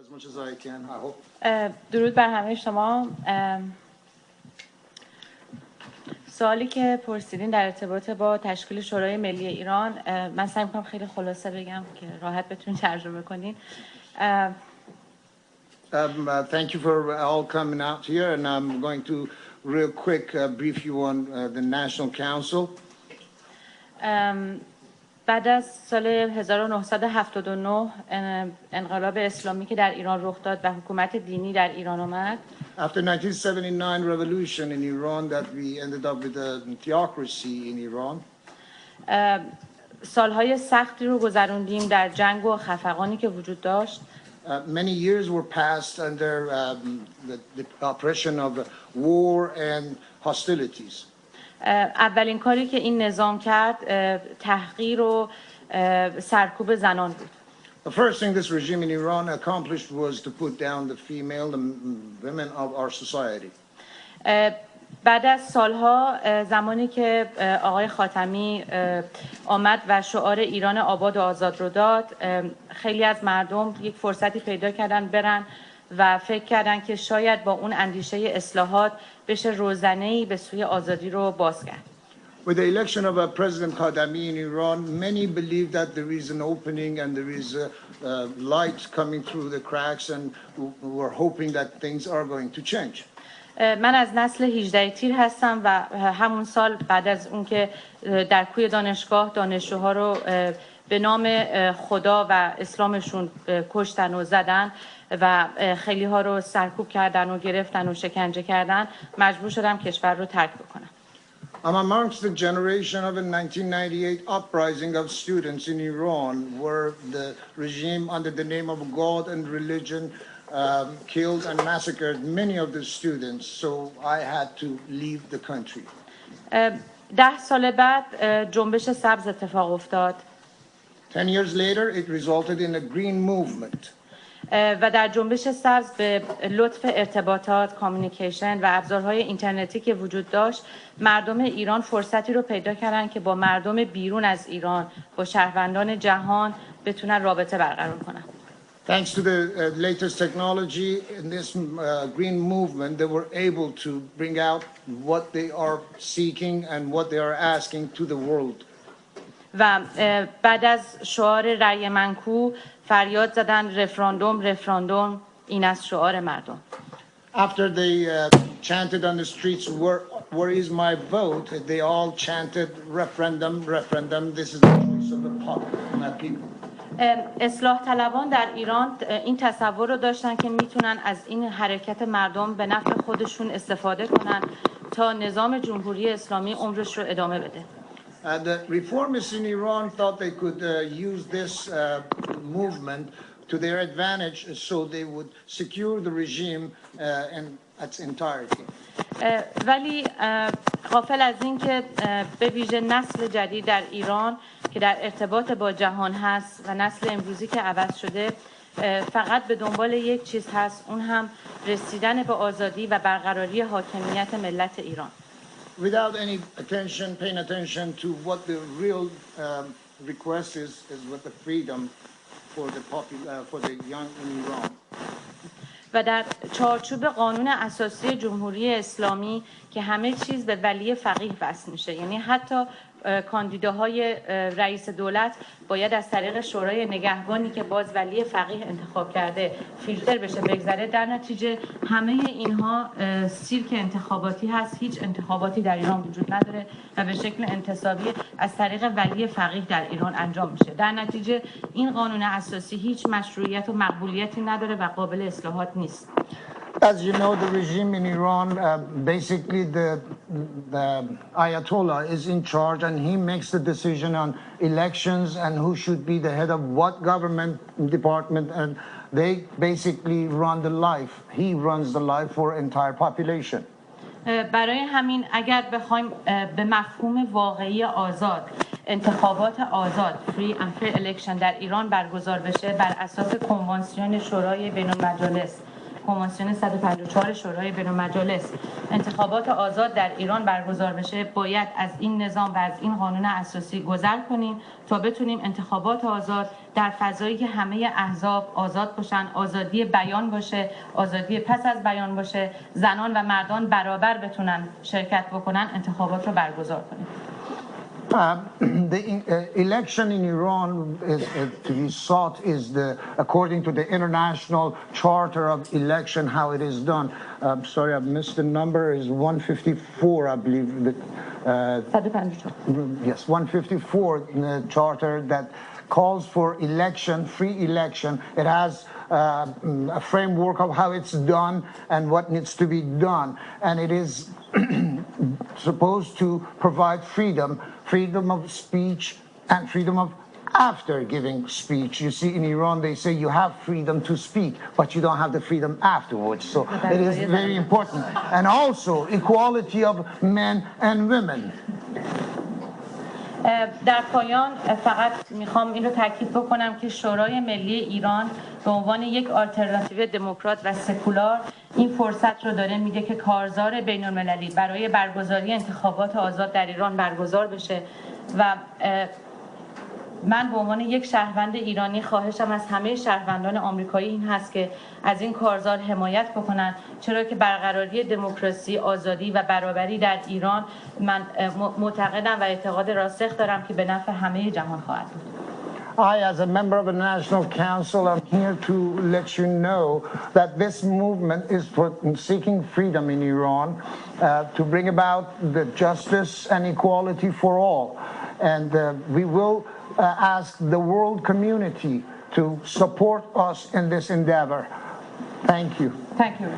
as much as I can, I hope. درود بر همه شما. سوالی که پرسیدین در ارتباط با تشکیل شورای ملی ایران، من سعی می‌کنم خیلی خلاصه بگم که راحت بتونید ترجمه کنین. Thank you for all coming out here, and I'm going to real quick brief you on the National Council. بعد از سال 1979 انقلاب اسلامی که در ایران رخ داد و حکومت دینی در ایران آمد. After 1979 revolution in Iran, that we ended up with a theocracy in Iran. سالهای سختی رو گذروندیم در جنگ و خفقانی که وجود داشت. Many years were passed under the oppression of war and hostilities. اولین کاری که این نظام کرد تحقیر و سرکوب زنان بود. The first thing this regime in Iran accomplished was to put down the women of our society. بعد از سالها زمانی که آقای خاتمی آمد و شعار ایران آباد و آزاد رو داد، خیلی از مردم یک فرصتی پیدا کردن برن و فکر کردن که شاید با اون اندیشه اصلاحات بشه روزنه‌ای به سوی آزادی رو باز کرد. With the election of President Khatami in Iran, many believe that there is an opening and there is a light coming through the cracks, and we're hoping that things are going to change. من از نسل 18 تیر هستم و همون سال بعد از اون که در کوی دانشگاه دانشجوها رو به نام خدا و اسلامشون کشتن و زدن و خیلی ها رو سرکوب کردن و گرفتن و شکنجه کردن، مجبور شدم کشور رو ترک بکنم. I'm amongst the generation of a 1998 uprising of students in Iran where the regime under the name of God and religion killed and massacred many of the students, so I had to leave the country. 10 سال بعد جنبش سبز اتفاق افتاد. 10 years later it resulted in a green movement. و در جنبش سبز به لطف ارتباطات، کامیونیکیشن و ابزارهای اینترنتی که وجود داشت، مردم ایران فرصتی رو پیدا کردن که با مردم بیرون از ایران، با شهروندان جهان بتونن رابطه برقرار کنن. Thanks to the latest technology in this green movement, they were able to bring out what they are seeking and what they are asking to the world. و بعد از شعار رأی منکو فریاد زدن رفراندوم، این از شعار مردم. After they chanted on the streets, where is my vote? They all chanted referendum. This is the choice of the people. اصلاح طلبان در ایران این تصور رو داشتن که میتونن از این حرکت مردم به نفع خودشون استفاده کنن تا نظام جمهوری اسلامی عمرش رو ادامه بده. The reformists in Iran thought they could use this movement to their advantage, so they would secure the regime in its entirety. ولی غافل از این که به ویژه نسل جدید در ایران که در ارتباط با جهان هست و نسل امروزی که عوض شده فقط به دنبال یک چیز هست، اون هم رسیدن به آزادی و برقراری حاکمیت ملت ایران. Without any paying attention to what the real request is with the freedom for the young in Iran. و در چارچوب قانون اساسی جمهوری اسلامی که همه چیز به ولی فقیه وصل میشه، یعنی حتی کاندیداهای رئیس دولت باید از طریق شورای نگهبانی که باز ولی فقیه انتخاب کرده فیلتر بشه بگذره. در نتیجه همه اینها سیرک انتخاباتی هست، هیچ انتخاباتی در ایران وجود نداره و به شکل انتصابی از طریق ولی فقیه در ایران انجام میشه. در نتیجه این قانون اساسی هیچ مشروعیت و مقبولیتی نداره و قابل اصلاحات نیست. As you know, the regime in Iran, basically the Ayatollah is in charge and he makes the decision on elections and who should be the head of what government department, and they basically run the life. He runs the life for entire population. برای همین اگر بخوایم به مفهوم واقعی آزاد، انتخابات آزاد free and fair election در ایران برگزار بشه بر اساس کنوانسیون شورای بین المجالس کمیسیون 154 شورای بین المجالس انتخابات آزاد در ایران برگزار بشه، باید از این نظام و از این قانون اساسی گذر کنیم تا بتونیم انتخابات آزاد در فضایی که همه احزاب آزاد باشن، آزادی بیان باشه، آزادی پس از بیان باشه، زنان و مردان برابر بتونن شرکت بکنن، انتخابات رو برگزار کنیم. The election in Iran to be sought is according to the international charter of election, how it is done. Sorry, I missed the number, is 154, I believe. Yes, 154 in the charter that calls for election, free election. It has a framework of how it's done and what needs to be done. And it is supposed to provide freedom of speech and freedom of after giving speech. You see, in Iran, they say you have freedom to speak, but you don't have the freedom afterwards. So it is very important. And also equality of men and women. در پایان فقط میخوام این رو تاکید بکنم که شورای ملی ایران به عنوان یک آلترناتیو دموکرات و سکولار این فرصت رو داره میده که کارزار بین المللی برای برگزاری انتخابات آزاد در ایران برگزار بشه و من به عنوان یک شهروند ایرانی خواهشم از همه شهروندان آمریکایی این هست که از این کارزار حمایت بکنن، چرا که برقراری دموکراسی، آزادی و برابری در ایران من معتقدم و اعتقاد راسخ دارم که به نفع همه جهان خواهد بود. I, as a member of the National Council, am here to let you know that this movement is for seeking freedom in Iran, to bring about the justice and equality for all. And we will ask the world community to support us in this endeavor. Thank you. Thank you.